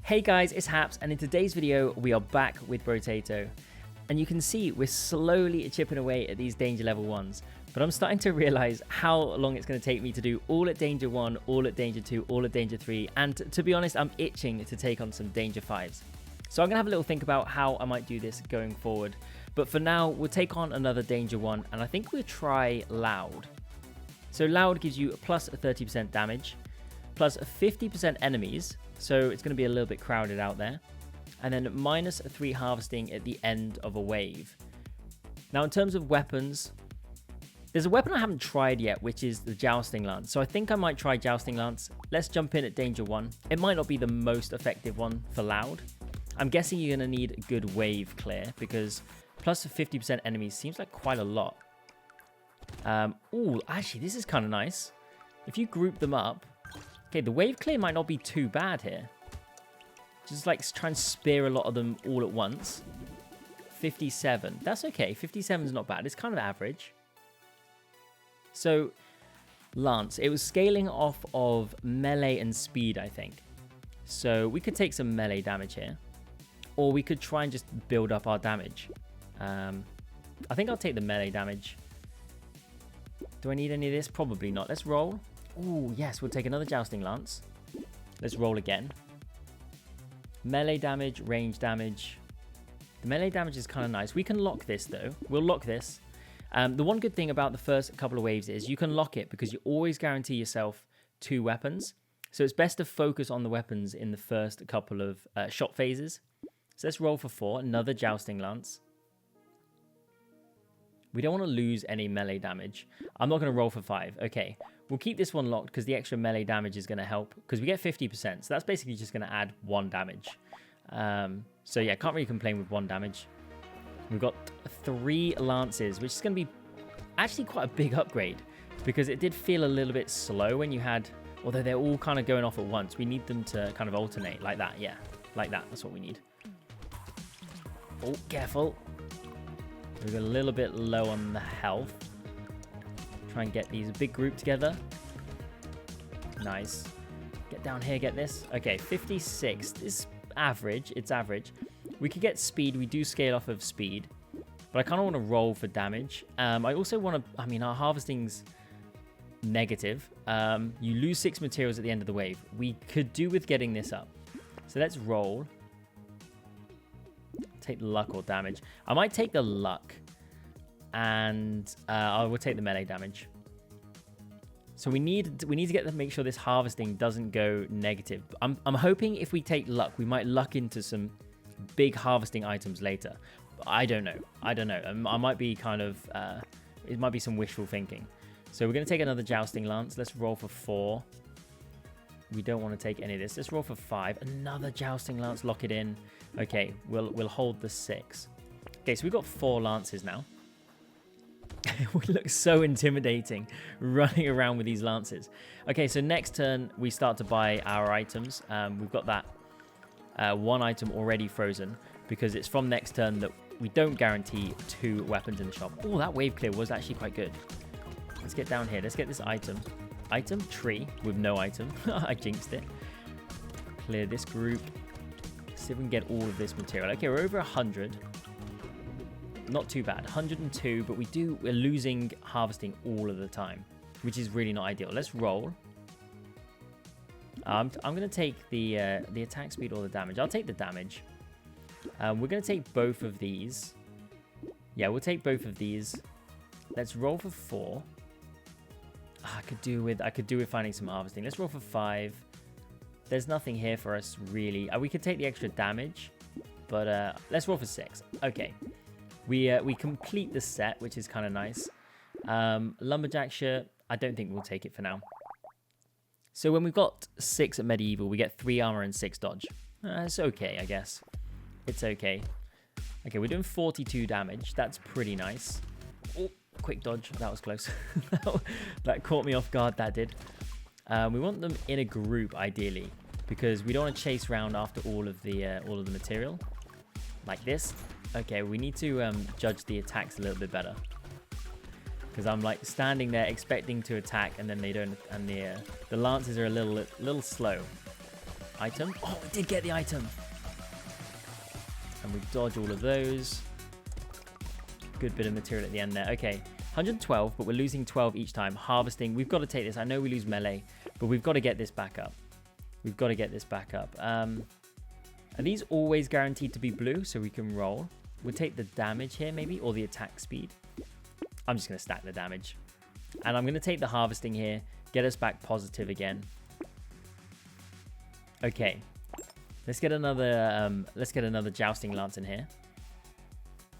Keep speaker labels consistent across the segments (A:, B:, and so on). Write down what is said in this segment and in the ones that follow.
A: Hey guys, it's Haps, and in today's video, we are back with Brotato. And you can see we're slowly chipping away at these danger level 1s. But I'm starting to realize how long it's going to take me to do all at danger 1, all at danger 2, all at danger 3. And to be honest, I'm itching to take on some danger 5s. So I'm going to have a little think about how I might do this going forward. But for now, we'll take on another danger 1, and I think we'll try Loud. So Loud gives you a plus 30% damage, plus 50% enemies. So it's going to be a little bit crowded out there. And then minus 3 harvesting at the end of a wave. Now, in terms of weapons, there's a weapon I haven't tried yet, which is the Jousting Lance. So I think I might try Jousting Lance. Let's jump in at danger 1. It might not be the most effective one for Loud. I'm guessing you're going to need a good wave clear because plus 50% enemies seems like quite a lot. Ooh, actually, this is kind of nice. If you group them up, okay, the wave clear might not be too bad here. Just like try and spear a lot of them all at once. 57. That's okay. 57 is not bad. It's kind of average. So, Lance. It was scaling off of melee and speed, I think. So, we could take some melee damage here. Or we could try and just build up our damage. I think I'll take the melee damage. Do I need any of this? Probably not. Let's roll. Ooh, yes. We'll take another Jousting Lance. Let's roll again. Melee damage, range damage. The melee damage is kind of nice. We can lock this though. We'll lock this. The one good thing about the first couple of waves is you can lock it because you always guarantee yourself 2 weapons. So it's best to focus on the weapons in the first couple of shot phases. So let's roll for 4. Another Jousting Lance. We don't want to lose any melee damage. I'm not going to roll for 5. Okay. We'll keep this one locked because the extra melee damage is going to help. Because we get 50%. So that's basically just going to add 1 damage. So yeah, can't really complain with 1 damage. We've got 3 lances, which is going to be actually quite a big upgrade. Because it did feel a little bit slow when you had... Although they're all kind of going off at once. We need them to kind of alternate like that. Yeah, like that. That's what we need. Oh, careful. We've got a little bit low on the health. Try and get these big group together. Nice. Get down here, get this. Okay, 56 is average. It's average. We could get speed. We do scale off of speed. But I kind of want to roll for damage. I also want to... I mean, our harvesting's negative. You lose 6 materials at the end of the wave. We could do with getting this up. So let's roll. Take the luck or damage. I might take the luck. And I will take the melee damage. So we need to make sure this harvesting doesn't go negative. I'm hoping if we take luck, we might luck into some big harvesting items later. But I don't know. I might be kind of... it might be some wishful thinking. So we're going to take another Jousting Lance. Let's roll for 4. We don't want to take any of this. Let's roll for 5. Another Jousting Lance. Lock it in. Okay, we'll hold the 6. Okay, so we've got 4 lances now. We look so intimidating running around with these lances. Okay, so next turn we start to buy our items. We've got that 1 item already frozen because it's from next turn that we don't guarantee 2 weapons in the shop. Oh, that wave clear was actually quite good. Let's get down here. Let's get this item. Item tree with no item. I jinxed it. Clear this group. See if we can get all of this material. Okay, we're over 100. Not too bad. 102, but we're losing harvesting all of the time, which is really not ideal. Let's roll. I'm going to take the attack speed or the damage. I'll take the damage. We're going to take both of these. Yeah, we'll take both of these. Let's roll for 4. I could do with finding some harvesting. Let's roll for 5. There's nothing here for us really. We could take the extra damage, but let's roll for 6. Okay. We complete the set, which is kind of nice. Lumberjack shirt, I don't think we'll take it for now. So when we've got 6 at medieval, we get 3 armor and 6 dodge. It's okay, I guess. It's okay. Okay, we're doing 42 damage. That's pretty nice. Oh, quick dodge. That was close. That caught me off guard, that did. We want them in a group, ideally, because we don't want to chase around after all of the material. Like this. Okay, we need to judge the attacks a little bit better. Because I'm like standing there expecting to attack and then they don't, and the lances are a little slow. item. Oh, we did get the item. And we dodge all of those. Good bit of material at the end there. Okay, 112, but we're losing 12 each time. Harvesting, we've got to take this. I know we lose melee, but we've got to get this back up. We've got to get this back up. Are these always guaranteed to be blue so we can roll? We'll take the damage here maybe, or the attack speed. I'm just going to stack the damage. And I'm going to take the harvesting here, get us back positive again. Okay. Let's get another Jousting Lance in here.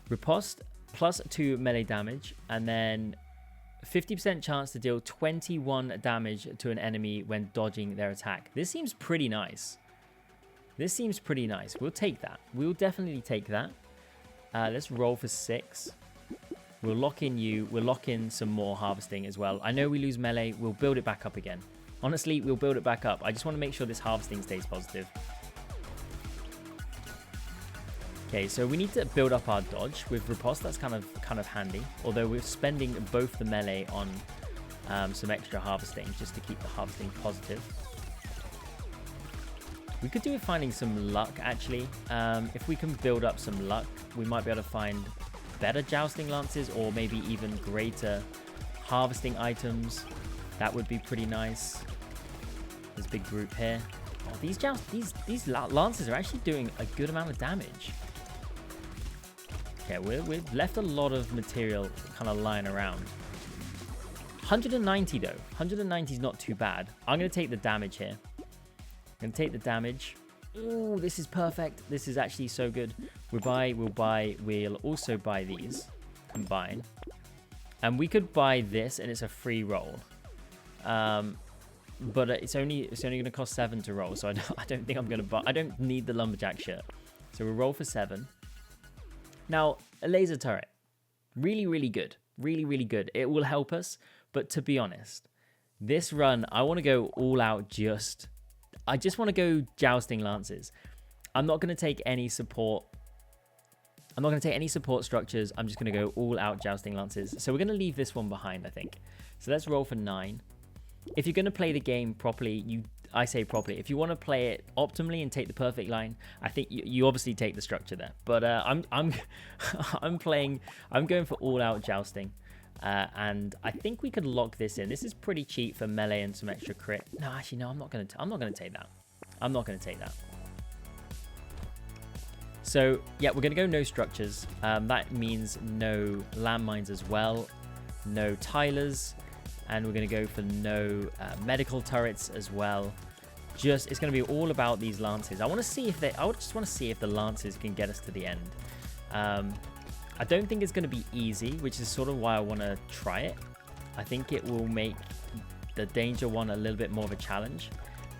A: Riposte, +2 melee damage, and then 50% chance to deal 21 damage to an enemy when dodging their attack. This seems pretty nice. This seems pretty nice. We'll take that. We'll definitely take that. Let's roll for 6. We'll lock in you. We'll lock in some more harvesting as well. I know we lose melee. We'll build it back up again. Honestly, we'll build it back up. I just want to make sure this harvesting stays positive. Okay, so we need to build up our dodge with riposte. That's kind of handy. Although we're spending both the melee on some extra harvesting just to keep the harvesting positive. We could do with finding some luck, actually. If we can build up some luck, we might be able to find better Jousting Lances or maybe even greater harvesting items. That would be pretty nice. There's a big group here. Oh, these Lances are actually doing a good amount of damage. Okay, we've left a lot of material kind of lying around. 190 though. 190 is not too bad. I'm going to take the damage here. I'm going to take the damage. Ooh, this is perfect. This is actually so good. We'll also buy these. Combine. And we could buy this and it's a free roll. But it's only going to cost 7 to roll. So I don't think I'm going to buy. I don't need the lumberjack shirt. So we'll roll for 7. Now, a laser turret. Really, really good. Really, really good. It will help us. But to be honest, this run, I want to go all out I just want to go Jousting Lances. I'm not going to take any support. I'm not going to take any support structures. I'm just going to go all out Jousting Lances. So we're going to leave this one behind, I think. So let's roll for 9. If you're going to play the game properly, I say properly. If you want to play it optimally and take the perfect line, I think you obviously take the structure there. But I'm going for all out jousting. And I think we could lock this in. This is pretty cheap for melee and some extra crit. No, actually, no, I'm not going to take that. I'm not going to take that. So, yeah, we're going to go no structures. That means no landmines as well. No tilers. And we're going to go for no medical turrets as well. It's going to be all about these lances. I just want to see if the lances can get us to the end. I don't think it's going to be easy, which is sort of why I want to try it. I think it will make the danger one a little bit more of a challenge.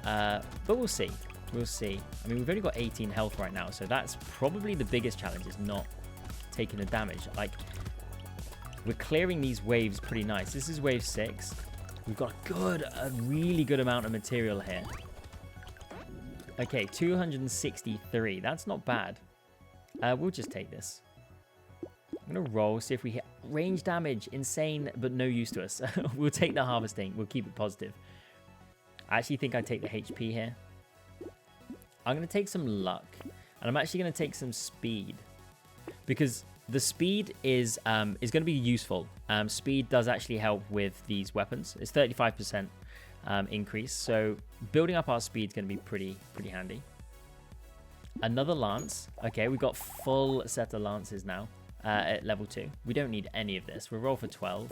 A: But we'll see. We'll see. I mean, we've only got 18 health right now, so that's probably the biggest challenge, is not taking the damage. Like, we're clearing these waves pretty nice. This is wave 6. We've got a really good amount of material here. Okay, 263. That's not bad. We'll just take this. I'm going to roll, see if we hit range damage. Insane, but no use to us. We'll take the harvesting. We'll keep it positive. I actually think I take the HP here. I'm going to take some luck. And I'm actually going to take some speed. Because the speed is going to be useful. Speed does actually help with these weapons. It's 35% increase. So building up our speed is going to be pretty handy. Another lance. Okay, we've got full set of lances now. At level 2. We don't need any of this. We'll roll for 12.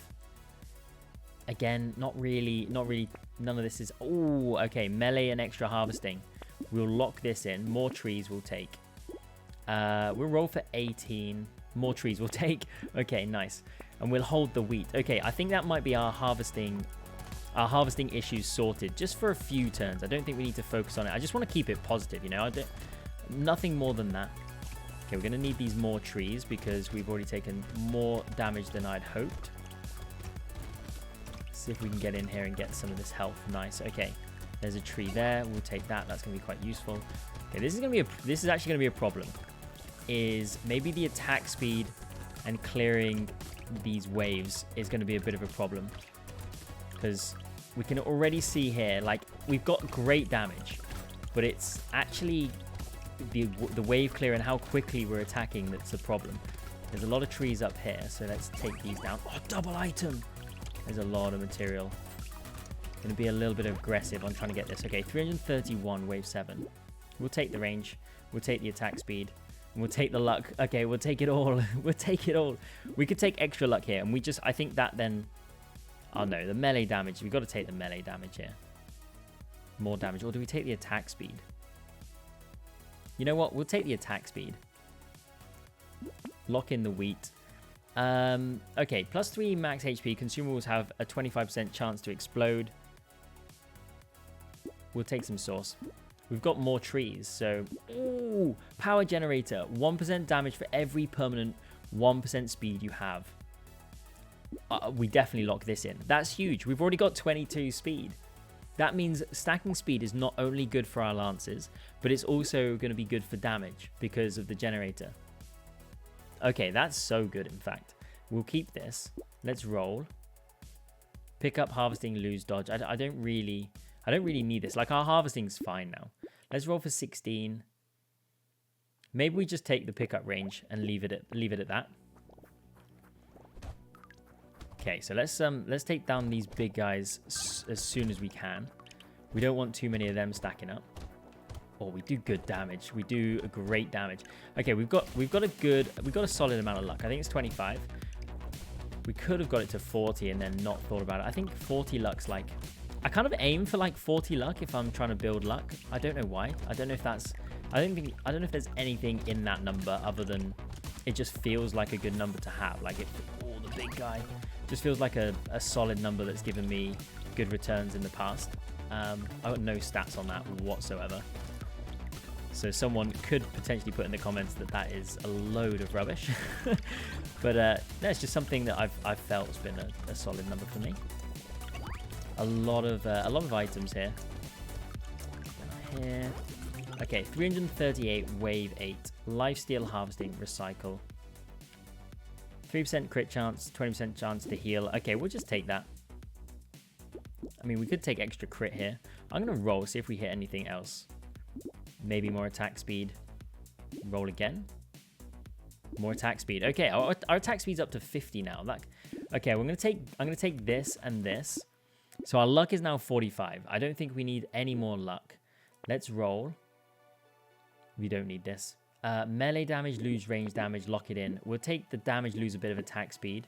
A: Again, not really. None of this is... Oh, okay. Melee and extra harvesting. We'll lock this in. More trees we'll take. We'll roll for 18. More trees we'll take. Okay, nice. And we'll hold the wheat. Okay, I think that might be our harvesting issues sorted. Just for a few turns. I don't think we need to focus on it. I just want to keep it positive, you know? Nothing more than that. Okay, we're going to need these more trees because we've already taken more damage than I'd hoped. See if we can get in here and get some of this health. Nice. Okay, there's a tree there. We'll take that. That's going to be quite useful. Okay, this is actually going to be a problem. Is maybe the attack speed and clearing these waves is going to be a bit of a problem. Because we can already see here, like, we've got great damage. but it's actually the wave clear and how quickly we're attacking that's the problem. There's a lot of trees up here, so let's take these down. Oh, double item! There's a lot of material. Going to be a little bit aggressive on trying to get this. Okay, 331, wave 7. We'll take the range. We'll take the attack speed. And we'll take the luck. Okay, we'll take it all. We'll take it all. We could take extra luck here. And we just, I think that then... Oh no, the melee damage. We've got to take the melee damage here. More damage. Or do we take the attack speed? You know what? We'll take the attack speed. Lock in the wheat. Okay, plus 3 max HP. Consumables have a 25% chance to explode. We'll take some sauce. We've got more trees, so... Ooh! Power generator. 1% damage for every permanent 1% speed you have. We definitely lock this in. That's huge. We've already got 22 speed. That means stacking speed is not only good for our lances, but it's also going to be good for damage because of the generator. Okay, that's so good, in fact. We'll keep this. Let's roll. Pick up harvesting, lose dodge. I don't really need this. Like, our harvesting's fine now. Let's roll for 16. Maybe we just take the pickup range and leave it at that. Okay, so let's take down these big guys as soon as we can. We don't want too many of them stacking up. Oh, we do good damage. We do a great damage. Okay, we've got a solid amount of luck. I think it's 25. We could have got it to 40 and then not thought about it. I think 40 luck's like... I kind of aim for like 40 luck if I'm trying to build luck. I don't know why. I don't know if that's... I don't know if there's anything in that number other than it just feels like a good number to have. Like, the big guy just feels like a solid number that's given me good returns in the past. I've got no stats on that whatsoever. So someone could potentially put in the comments that is a load of rubbish. But no, it's just something that I've felt has been a solid number for me. A lot of items here. Here. Okay, 338, wave 8. Lifesteal, harvesting, recycle. 3% crit chance, 20% chance to heal. Okay, we'll just take that. I mean, we could take extra crit here. I'm going to roll, see if we hit anything else. Maybe more attack speed. Roll again. More attack speed. Okay, our attack speed's up to 50 now. Okay, I'm going to take this and this. So our luck is now 45. I don't think we need any more luck. Let's roll. We don't need this. Melee damage, lose range damage, lock it in. We'll take the damage, lose a bit of attack speed,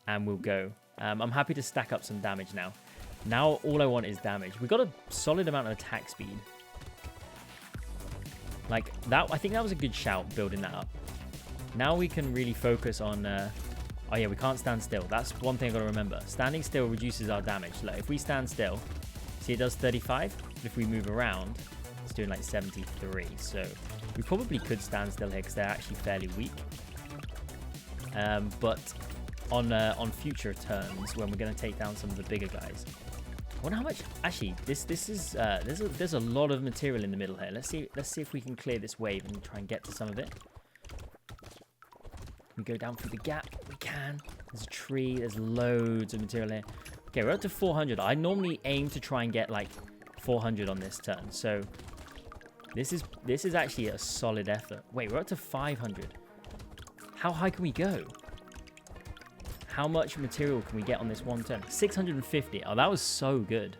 A: and we'll go. I'm happy to stack up some damage now. Now all I want is damage. We've got a solid amount of attack speed. Like, that, I think that was a good shout, building that up. Now we can really focus on... oh yeah, we can't stand still. That's one thing I've got to remember. Standing still reduces our damage. Like, if we stand still, see, it does 35. But if we move around, it's doing like 73. So we probably could stand still here because they're actually fairly weak. But on future turns, when we're going to take down some of the bigger guys, I wonder how much. Actually, this is there's a lot of material in the middle here. Let's see if we can clear this wave and try and get to some of it. We go down through the gap. We can. There's a tree. There's loads of material here. Okay, we're up to 400. I normally aim to try and get like 400 on this turn. So this is actually a solid effort. Wait, we're up to 500. How high can we go? How much material can we get on this one turn? 650. Oh, that was so good.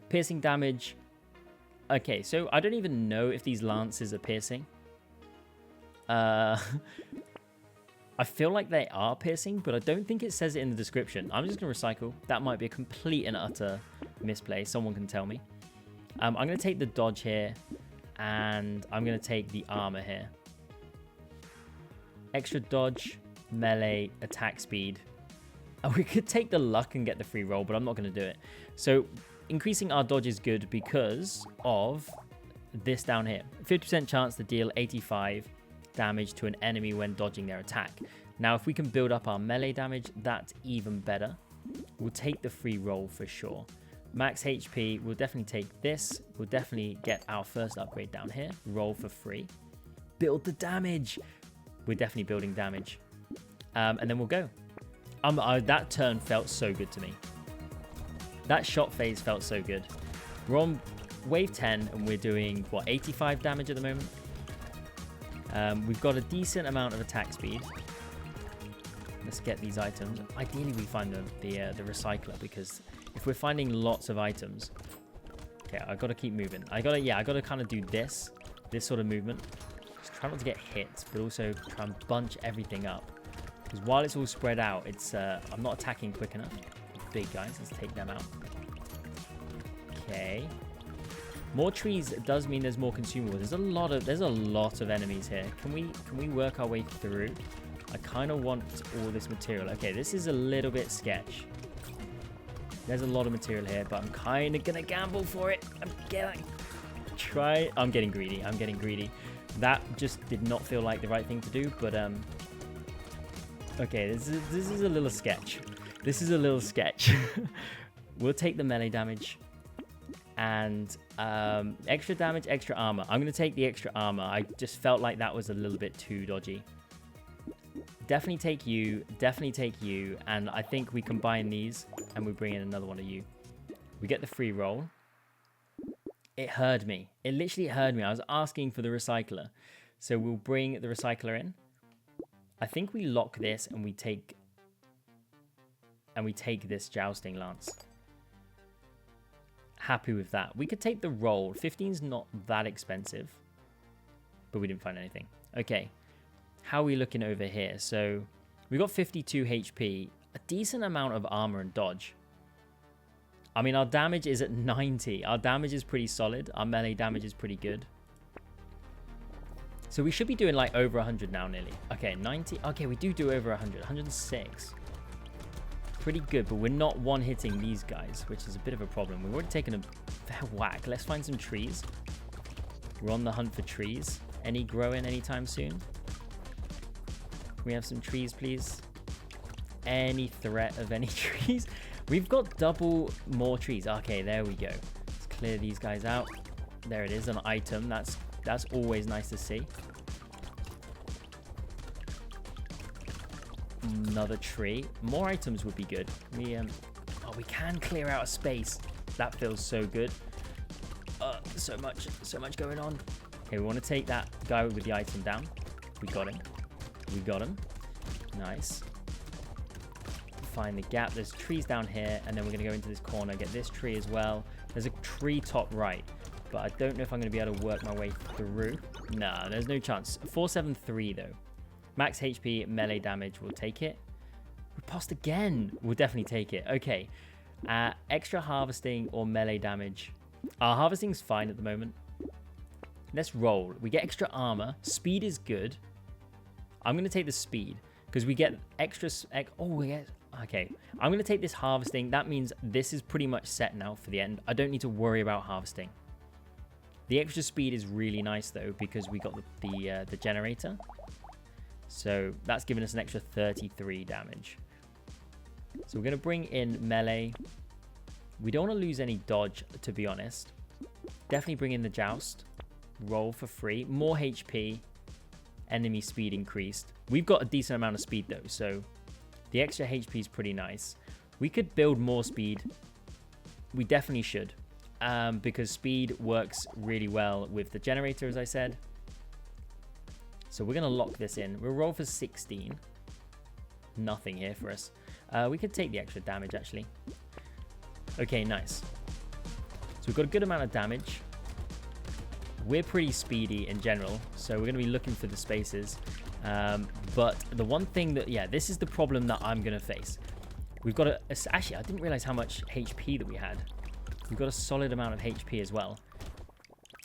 A: Piercing damage. Okay, so I don't even know if these lances are piercing. I feel like they are piercing, but I don't think it says it in the description. I'm just going to recycle. That might be a complete and utter misplay. Someone can tell me. I'm going to take the dodge here, and I'm going to take the armor here. Extra dodge, melee, attack speed. We could take the luck and get the free roll, but I'm not going to do it. So increasing our dodge is good because of this down here. 50% chance to deal 85 damage to an enemy when dodging their attack. Now, if we can build up our melee damage, that's even better. We'll take the free roll for sure. Max HP, we'll definitely take this. We'll definitely get our first upgrade down here. Roll for free. Build the damage. We're definitely building damage. And then we'll go. That turn felt so good to me. That shot phase felt so good. We're on wave 10 and we're doing, what, 85 damage at the moment? We've got a decent amount of attack speed. Let's get these items. Ideally, we find the recycler, because if we're finding lots of items... Okay, I've got to keep moving. I got to kind of do this sort of movement. Just try not to get hit, but also try and bunch everything up. Because while it's all spread out, it's I'm not attacking quick enough. Big guys, let's take them out. Okay. More trees does mean there's more consumables. There's a lot of enemies here. Can we work our way through? I kind of want all this material. Okay, this is a little bit sketch. There's a lot of material here, but I'm kind of gonna gamble for it. I'm getting greedy. That just did not feel like the right thing to do, but okay, this is a little sketch. We'll take the melee damage and extra damage, extra armor. I'm gonna take the extra armor. I just felt like that was a little bit too dodgy. Definitely take you, and I think we combine these and we bring in another one of you. We get the free roll. It heard me. It literally heard me. I was asking for the recycler. So we'll bring the recycler in. I think we lock this and we take this Jousting Lance. Happy with that. We could take the roll. 15's not that expensive, but we didn't find anything. Okay. How are we looking over here? So we got 52 HP, a decent amount of armor and dodge. I mean, our damage is at 90. Our damage is pretty solid. Our melee damage is pretty good. So we should be doing like over 100 now nearly. Okay, 90. Okay, we do over 100. 106. Pretty good, but we're not one-hitting these guys, which is a bit of a problem. We've already taken a fair whack. Let's find some trees. We're on the hunt for trees. Any growing anytime soon? Can we have some trees, please? Any threat of any trees? We've got double more trees. Okay, there we go. Let's clear these guys out. There it is, an item. That's always nice to see. Another tree. More items would be good. We can clear out a space. That feels so good. So much going on. Okay, we want to take that guy with the item down. We got him. Nice. Find the gap. There's trees down here, and then we're going to go into this corner, get this tree as well. There's a tree top right, but I don't know if I'm going to be able to work my way through. Nah, there's no chance. 473 though. Max HP, melee damage, we'll take it. Riposte again. We'll definitely take it. Okay. Extra harvesting or melee damage. Our harvesting's fine at the moment. Let's roll. We get extra armor. Speed is good. I'm going to take the speed because we get extra... Okay. I'm going to take this harvesting. That means this is pretty much set now for the end. I don't need to worry about harvesting. The extra speed is really nice though because we got the generator. So that's giving us an extra 33 damage. So we're going to bring in melee. We don't want to lose any dodge, to be honest. Definitely bring in the joust. Roll for free. More HP. Enemy speed increased. We've got a decent amount of speed though, so the extra HP is pretty nice. We could build more speed. We definitely should, because speed works really well with the generator, as I said. So we're going to lock this in. We'll roll for 16. Nothing here for us. We could take the extra damage, actually. Okay, nice. So we've got a good amount of damage. We're pretty speedy in general, so we're going to be looking for the spaces. But the one thing that, yeah, this is the problem that I'm going to face. We've got actually, I didn't realize how much HP that we had. We've got a solid amount of HP as well.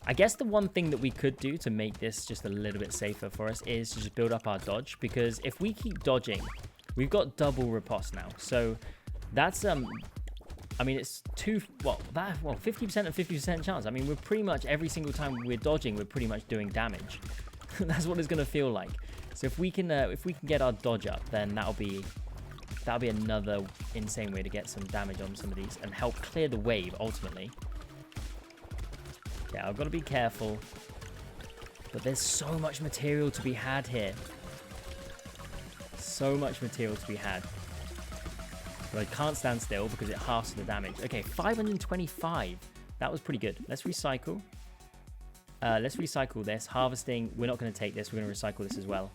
A: I guess the one thing that we could do to make this just a little bit safer for us is to just build up our dodge, because if we keep dodging, we've got double riposte now. So that's, I mean, it's 50% and 50% chance. I mean, we're pretty much every single time we're dodging, we're pretty much doing damage. That's what it's going to feel like. So if we can get our dodge up, then that'll be another insane way to get some damage on some of these and help clear the wave ultimately. Yeah, I've got to be careful. But there's so much material to be had here. So much material to be had. But I can't stand still because it halves the damage. Okay, 525. That was pretty good. Let's recycle. Let's recycle this. Harvesting, we're not going to take this. We're going to recycle this as well.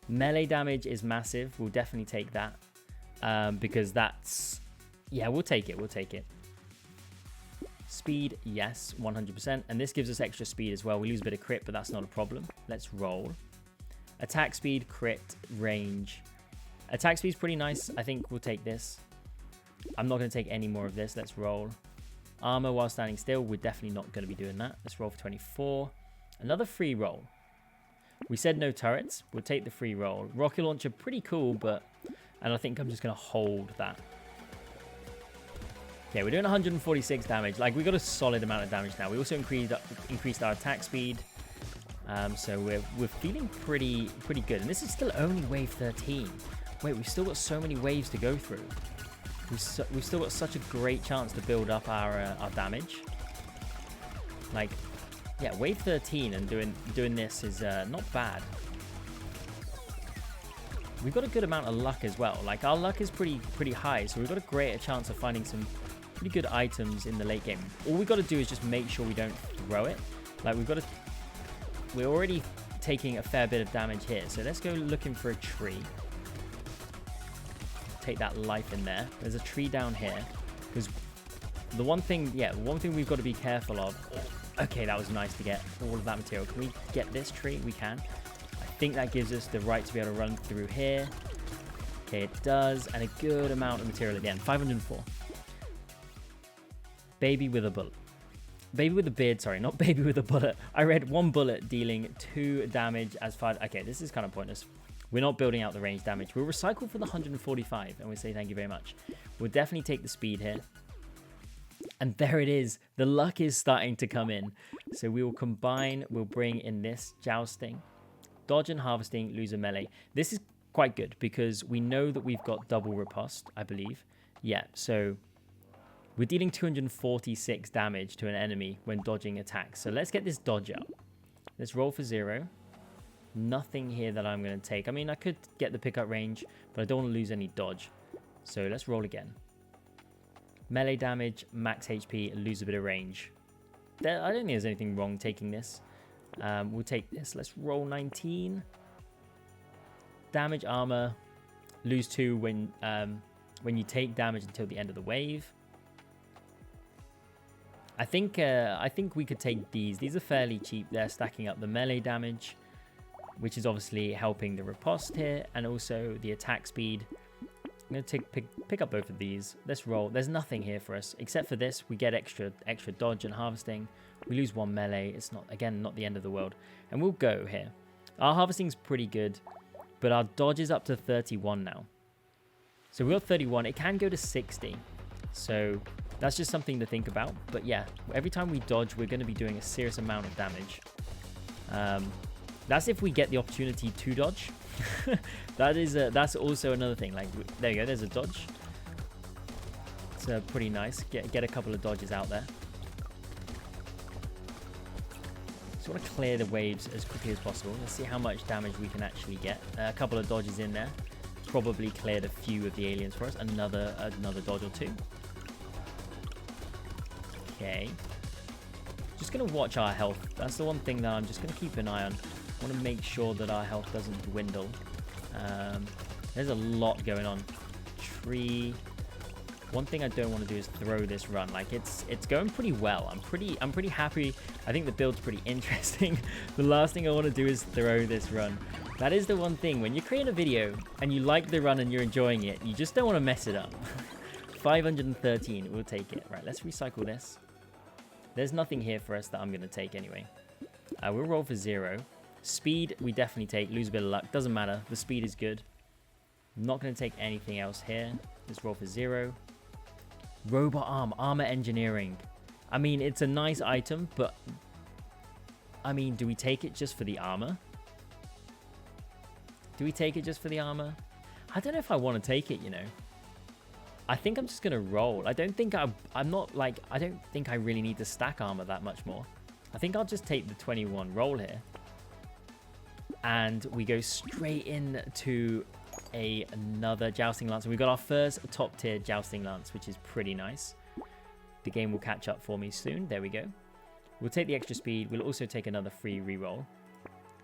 A: Melee damage is massive. We'll definitely take that. Because that's... Yeah, we'll take it. We'll take it. Speed, yes, 100%. And this gives us extra speed as well. We lose a bit of crit, but that's not a problem. Let's roll. Attack speed, crit, range. Attack speed is pretty nice. I think we'll take this. I'm not going to take any more of this. Let's roll. Armor while standing still. We're definitely not going to be doing that. Let's roll for 24. Another free roll. We said no turrets. We'll take the free roll. Rocket launcher, pretty cool, but... And I think I'm just going to hold that. Okay, we're doing 146 damage. Like, we got a solid amount of damage now. We also increased our attack speed. So we're feeling pretty good. And this is still only wave 13. Wait, we've still got so many waves to go through. We've still got such a great chance to build up our damage. Like, yeah, wave 13 and doing this is not bad. We've got a good amount of luck as well. Like, our luck is pretty high, so we've got a greater chance of finding some pretty good items in the late game. All we've got to do is just make sure we don't throw it. Like, we're already taking a fair bit of damage here, so let's go looking for a tree. Take that life in there. There's a tree down here, because the one thing we've got to be careful of. Okay, that was nice to get all of that material. Can we get this tree? We can. I think that gives us the right to be able to run through here. Okay, it does, and a good amount of material again. 504. Baby with a bullet. Baby with a beard, sorry, not baby with a bullet. I read 1 bullet dealing 2 damage as far... Okay, this is kind of pointless. We're not building out the range damage. We'll recycle for the 145, and we'll say thank you very much. We'll definitely take the speed here. And there it is. The luck is starting to come in. So we will combine, we'll bring in this jousting. Dodge and harvesting, lose a melee. This is quite good because we know that we've got double riposte, I believe. Yeah, so we're dealing 246 damage to an enemy when dodging attacks. So let's get this dodge up. Let's roll for 0. Nothing here that I'm going to take. I mean, I could get the pickup range, but I don't want to lose any dodge. So let's roll again. Melee damage, max HP, lose a bit of range. I don't think there's anything wrong taking this. We'll take this. Let's roll 19. Damage, armor, lose 2 when you take damage until the end of the wave. I think we could take these. These are fairly cheap. They're stacking up the melee damage, which is obviously helping the riposte here, and also the attack speed. I'm going to pick up both of these. Let's roll. There's nothing here for us. Except for this, we get extra dodge and harvesting. We lose 1 melee. It's not the end of the world. And we'll go here. Our harvesting's pretty good, but our dodge is up to 31 now. So we got 31. It can go to 60. So that's just something to think about. But yeah, every time we dodge, we're going to be doing a serious amount of damage. That's if we get the opportunity to dodge. That's also another thing. Like, there you go. There's a dodge. It's pretty nice. Get a couple of dodges out there. Just want to clear the waves as quickly as possible. Let's see how much damage we can actually get. A couple of dodges in there. Probably cleared a few of the aliens for us. Another dodge or 2. Okay. Just going to watch our health. That's the one thing that I'm just going to keep an eye on. I want to make sure that our health doesn't dwindle. There's a lot going on. Tree. One thing I don't want to do is throw this run. Like, it's going pretty well. I'm pretty happy. I think the build's pretty interesting. The last thing I want to do is throw this run. That is the one thing. When you're creating a video and you like the run and you're enjoying it, you just don't want to mess it up. 513. We'll take it. Right, let's recycle this. There's nothing here for us that I'm going to take anyway. We'll roll for 0. Speed, we definitely take. Lose a bit of luck. Doesn't matter. The speed is good. I'm not going to take anything else here. Let's roll for 0. Robot arm. Armor engineering. I mean, it's a nice item, but... I mean, do we take it just for the armor? Do we take it just for the armor? I don't know if I want to take it, you know. I think I'm just going to roll. I don't think I don't think I really need to stack armor that much more. I think I'll just take the 21 roll here. And we go straight into another Jousting Lance. And we've got our first top tier Jousting Lance, which is pretty nice. The game will catch up for me soon. There we go. We'll take the extra speed. We'll also take another free reroll.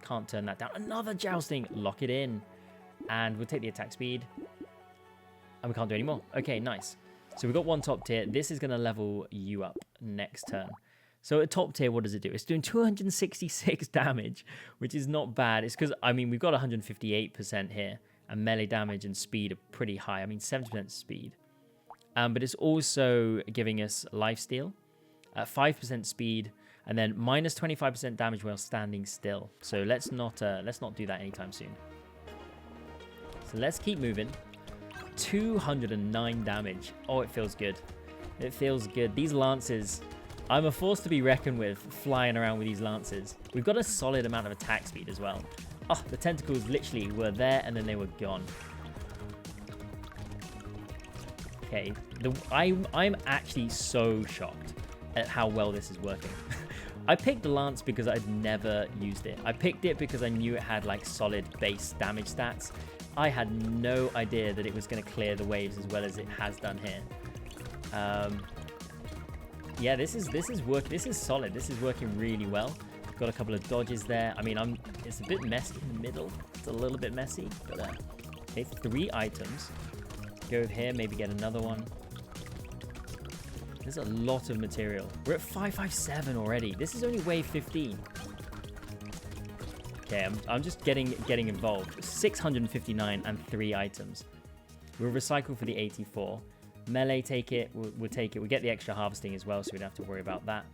A: Can't turn that down. Another jousting. Lock it in. And we'll take the attack speed. And we can't do any more. Okay, nice. So we've got one top tier. This is going to level you up next turn. So at top tier, what does it do? It's doing 266 damage, which is not bad. It's because, I mean, we've got 158% here. And melee damage and speed are pretty high. I mean, 70% speed. But it's also giving us lifesteal. 5% speed. And then minus 25% damage while standing still. So let's not do that anytime soon. So let's keep moving. 209 damage. Oh, it feels good. It feels good. These lances, I'm a force to be reckoned with, flying around with these lances. We've got a solid amount of attack speed as well. Oh, the tentacles literally were there and then they were gone. Okay, I'm actually so shocked at how well this is working. I picked the lance because I'd never used it. I picked it because I knew it had like solid base damage stats. I had no idea that it was going to clear the waves as well as it has done here. Yeah, this is solid. This is working really well. Got a couple of dodges there. I mean, it's a bit messy in the middle. It's a little bit messy, but okay, 3 items. Go over here, maybe get another one. There's a lot of material. We're at 557 already. This is only wave 15. Okay, I'm just getting involved. 659 and 3 items. We'll recycle for the 84. Melee, take it. We'll take it. We'll get the extra harvesting as well, so we don't have to worry about that.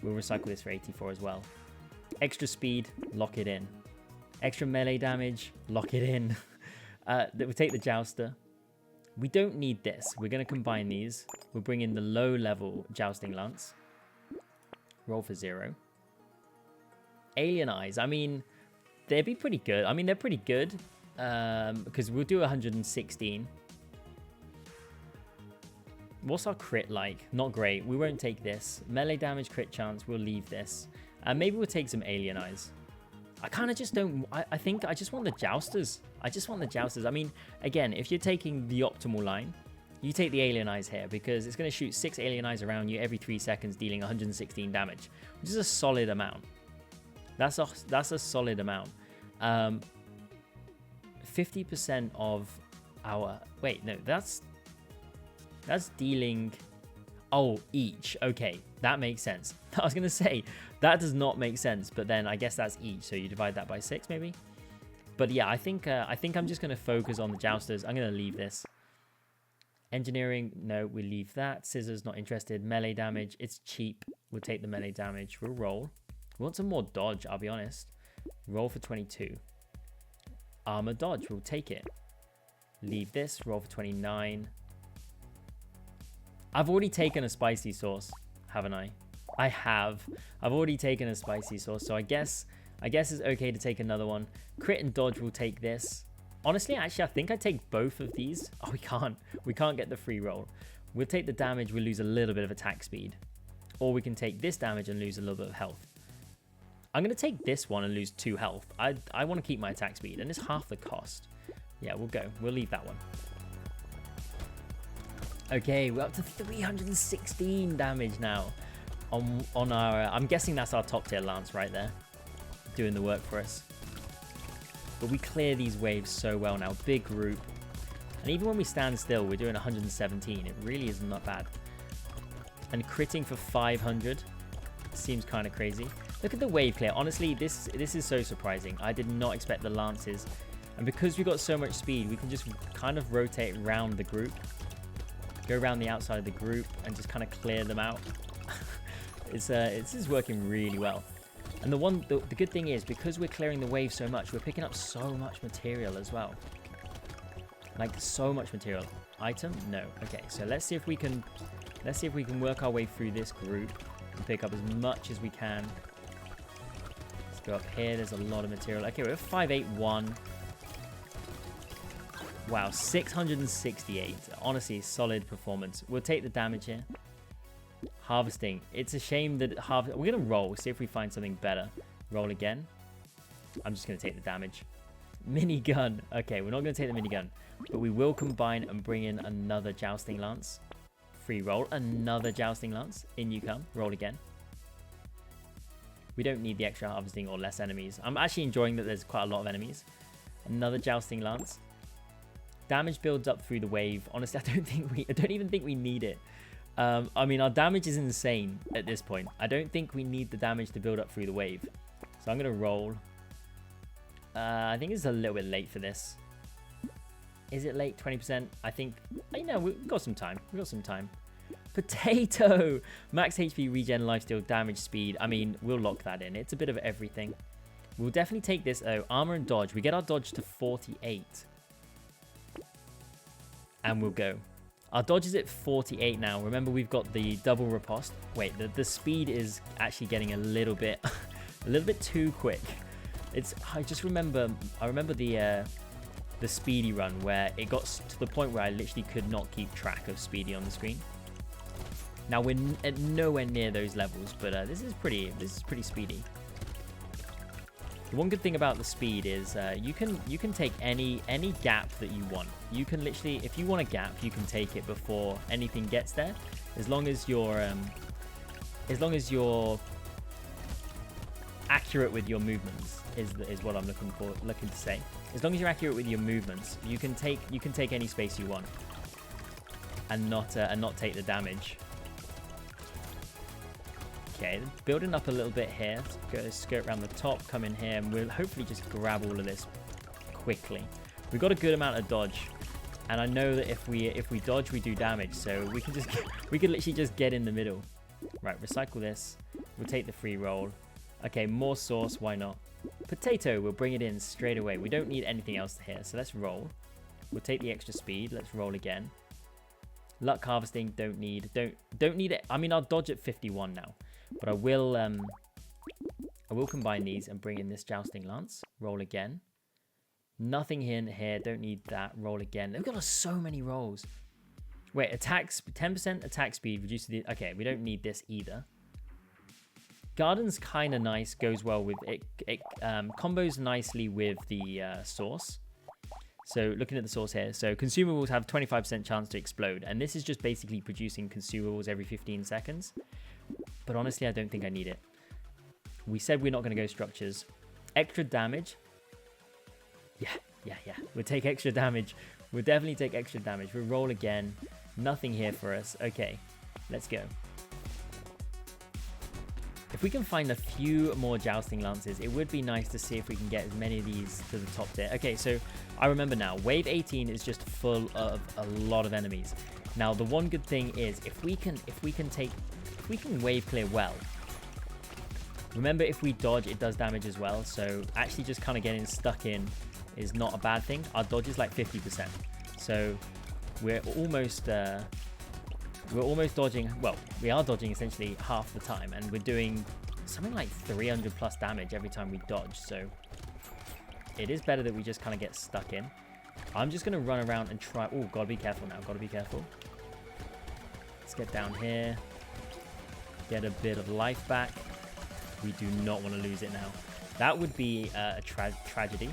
A: We'll recycle this for 84 as well. Extra speed, lock it in. Extra melee damage, lock it in. We'll take the Jouster. We don't need this. We're going to combine these. We'll bring in the low-level Jousting Lance. Roll for 0. Alien Eyes. I mean, they'd be pretty good. I mean, they're pretty good. Because we'll do 116. What's our crit like? Not great. We won't take this. Melee damage, crit chance. We'll leave this. Maybe we'll take some Alien Eyes. I kind of just don't... I think I just want the Jousters. I just want the Jousters. I mean, again, if you're taking the optimal line, you take the Alien Eyes here because it's going to shoot 6 Alien Eyes around you every 3 seconds, dealing 116 damage, which is a solid amount. That's a solid amount. 50% of our... Wait, no, that's dealing... Oh, each. Okay, that makes sense. I was going to say, that does not make sense, but then I guess that's each, so you divide that by 6 maybe? But yeah, I think I'm just going to focus on the Jousters. I'm going to leave this. Engineering, no, we leave that. Scissors, not interested. Melee damage, it's cheap. We'll take the melee damage. We'll roll. We want some more dodge, I'll be honest. Roll for 22. Armor dodge, we'll take it. Leave this, roll for 29. I've already taken a spicy sauce, haven't I? I have. I've already taken a spicy sauce, so I guess it's okay to take another one. Crit and dodge will take this. Honestly, actually, I think I take both of these. Oh, we can't. We can't get the free roll. We'll take the damage. We'll lose a little bit of attack speed. Or we can take this damage and lose a little bit of health. I'm going to take this one and lose 2 health. I want to keep my attack speed, and it's half the cost. Yeah, we'll go. We'll leave that one. Okay, we're up to 316 damage now on our... I'm guessing that's our top tier lance right there, doing the work for us. But we clear these waves so well now. Big group. And even when we stand still, we're doing 117. It really is not bad. And critting for 500 seems kind of crazy. Look at the wave clear. Honestly, this is so surprising. I did not expect the lances. And because we got so much speed, we can just kind of rotate around the group. Go around the outside of the group and just kind of clear them out. This is working really well. And the good thing is, because we're clearing the wave so much, we're picking up so much material as well. Like, so much material. Item? No. Okay, so let's see if we can work our way through this group and pick up as much as we can. Let's go up here. There's a lot of material. Okay, we're at 581. Wow, 668. Honestly, solid performance. We'll take the damage here. Harvesting. It's a shame that we're going to roll. See if we find something better. Roll again. I'm just going to take the damage. Minigun. Okay, we're not going to take the minigun. But we will combine and bring in another Jousting Lance free roll. Another Jousting Lance. In you come. Roll again. We don't need the extra harvesting or less enemies. I'm actually enjoying that there's quite a lot of enemies. Another Jousting Lance. Damage builds up through the wave. Honestly, I don't even think we need it. I mean, our damage is insane at this point. I don't think we need the damage to build up through the wave. So I'm going to roll. I think it's a little bit late for this. Is it late? 20%? I think, you know, we've got some time. We've got some time. Brotato! Max HP, regen, lifesteal, damage, speed. I mean, we'll lock that in. It's a bit of everything. We'll definitely take this, though. Armor and dodge. We get our dodge to 48. And we'll go. Our dodge is at 48 now. Remember, we've got the double riposte. Wait, the speed is actually getting a little bit too quick. I remember the speedy run where it got to the point where I literally could not keep track of speedy on the screen. Now we're at nowhere near those levels, but this is pretty speedy. The one good thing about the speed is you can take any gap that you want. You can literally, if you want a gap, you can take it before anything gets there, as long as you're accurate with your movements is what I'm looking to say. As long as you're accurate with your movements, you can take any space you want, and not take the damage. Okay, building up a little bit here. Go skirt around the top, come in here, and we'll hopefully just grab all of this quickly. We've got a good amount of dodge, and I know that if we dodge, we do damage. So we can literally just get in the middle. Right, recycle this. We'll take the free roll. Okay, more sauce. Why not? Potato. We'll bring it in straight away. We don't need anything else here, so let's roll. We'll take the extra speed. Let's roll again. Luck harvesting. Don't need it. I mean, I'll dodge at 51 now. But I will combine these and bring in this Jousting Lance. Roll again. Nothing in here. Don't need that. Roll again. They've got so many rolls. Wait, 10% attack speed. Reduce the... Okay, we don't need this either. Garden's kind of nice. Goes well with... It combos nicely with the sauce. So looking at the sauce here. So consumables have 25% chance to explode. And this is just basically producing consumables every 15 seconds. But honestly, I don't think I need it. We said we're not going to go structures. Extra damage. Yeah. We'll take extra damage. We'll definitely take extra damage. We'll roll again. Nothing here for us. Okay, let's go. If we can find a few more Jousting Lances, it would be nice to see if we can get as many of these to the top tier. Okay, so I remember now. Wave 18 is just full of a lot of enemies. Now, the one good thing is if we can wave clear well. Remember, if we dodge, it does damage as well. So actually just kind of getting stuck in is not a bad thing. Our dodge is like 50%. So we're almost dodging. Well, we are dodging essentially half the time. And we're doing something like 300 plus damage every time we dodge. So it is better that we just kind of get stuck in. I'm just going to run around and try. Oh, gotta be careful now. Gotta be careful. Let's get down here. Get a bit of life back. We do not want to lose it now. That would be a tragedy,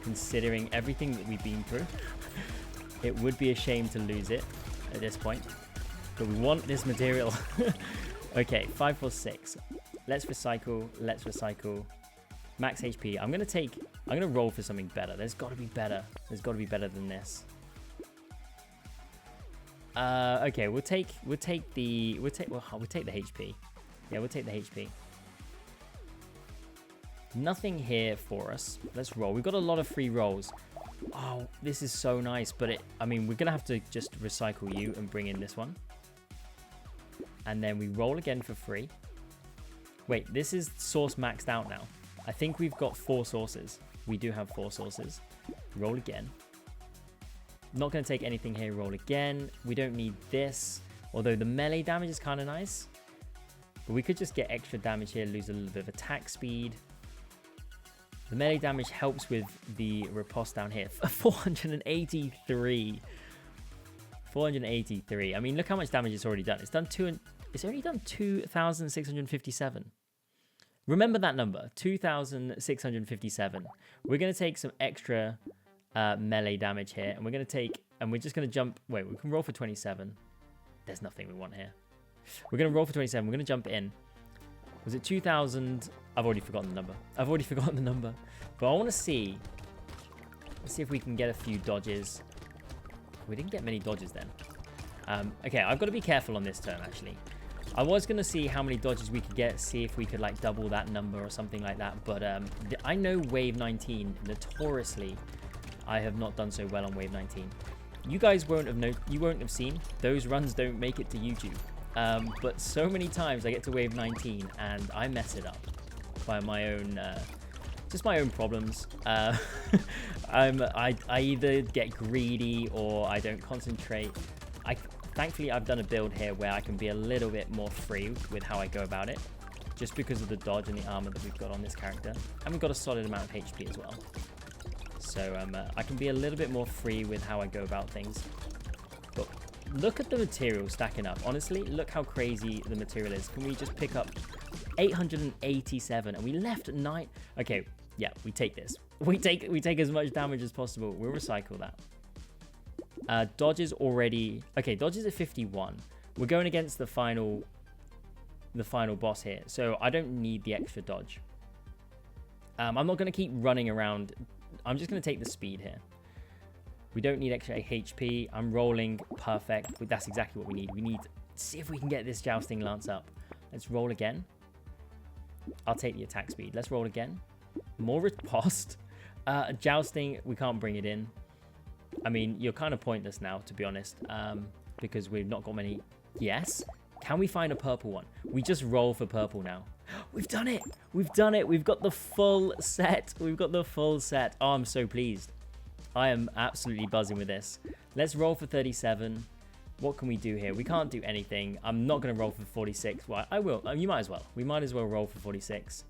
A: considering everything that we've been through. It would be a shame to lose it at this point. But we want this material. Okay, 5, 4, 6. Let's recycle. Let's recycle. Max HP. I'm gonna roll for something better. There's got to be better. There's got to be better than this. Okay, we'll take the HP. Yeah, we'll take the HP. Nothing here for us. Let's roll. We've got a lot of free rolls. Oh, this is so nice, but I mean, we're gonna have to just recycle you and bring in this one. And then we roll again for free. Wait, this is source maxed out now. I think we've got 4 sources. We do have 4 sources. Roll again. Not going to take anything here. Roll again. We don't need this. Although the melee damage is kind of nice. But we could just get extra damage here. Lose a little bit of attack speed. The melee damage helps with the riposte down here. 483. 483. I mean, look how much damage it's already done. It's already done 2,657. Remember that number. 2,657. We're going to take some extra... melee damage here, and we're just going to jump. Wait, we can roll for 27. there's nothing we want here. We're going to roll for 27. We're going to jump in. Was it 2,000? I've already forgotten the number. But I want to see. Let's see if we can get a few dodges. We didn't get many dodges then. Okay, I've got to be careful on this turn, actually. I was going to see how many dodges we could get, see if we could, like, double that number or something like that. But I know Wave 19, notoriously, I have not done so well on Wave 19. You guys won't have seen. Those runs don't make it to YouTube. But so many times I get to Wave 19 and I mess it up by my own, just my own problems. I either get greedy or I don't concentrate. Thankfully, I've done a build here where I can be a little bit more free with how I go about it, just because of the dodge and the armor that we've got on this character. And we've got a solid amount of HP as well. So I can be a little bit more free with how I go about things. But look at the material stacking up. Honestly, look how crazy the material is. Can we just pick up 887 and we left 9? Okay, yeah, we take this. We take as much damage as possible. We'll recycle that. Dodge is already... Okay, dodge is at 51. We're going against the final boss here. So I don't need the extra dodge. I'm not going to keep running around. I'm just going to take the speed here. We don't need extra HP. I'm rolling perfect. That's exactly what we need. We need to see if we can get this Jousting Lance up. Let's roll again. I'll take the attack speed. Let's roll again. More riposte. Jousting, we can't bring it in. I mean, you're kind of pointless now, to be honest, because we've not got many. Yes. Can we find a purple one? We just roll for purple now. We've done it. We've done it. We've got the full set. We've got the full set. Oh, I'm so pleased. I am absolutely buzzing with this. Let's roll for 37. What can we do here? We can't do anything. I'm not going to roll for 46. Well, I will. You might as well. We might as well roll for 46.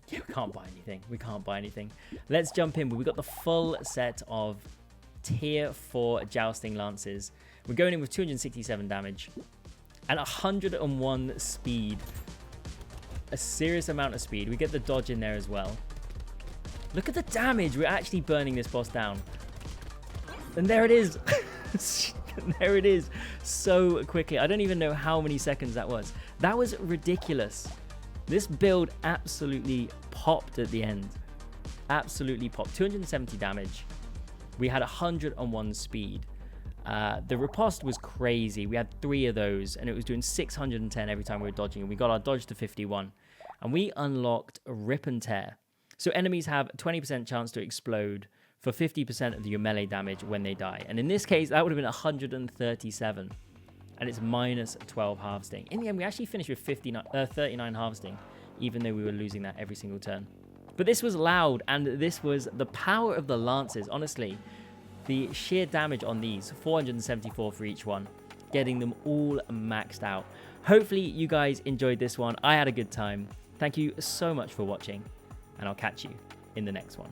A: Yeah, we can't buy anything. We can't buy anything. Let's jump in. But we've got the full set of tier 4 Jousting Lances. We're going in with 267 damage and 101 speed. A serious amount of speed. We get the dodge in there as well. Look at the damage. We're actually burning this boss down. And there it is. There it is. So quickly. I don't even know how many seconds that was. That was ridiculous. This build absolutely popped at the end. Absolutely popped. 270 damage. We had 101 speed. The riposte was crazy. We had 3 of those, and it was doing 610 every time we were dodging. And we got our dodge to 51. And we unlocked Rip and Tear. So enemies have a 20% chance to explode for 50% of your melee damage when they die. And in this case, that would have been 137. And it's minus 12 harvesting. In the end, we actually finished with 39 harvesting, even though we were losing that every single turn. But this was loud, and this was the power of the Lances. Honestly, the sheer damage on these, 474 for each one, getting them all maxed out. Hopefully, you guys enjoyed this one. I had a good time. Thank you so much for watching, and I'll catch you in the next one.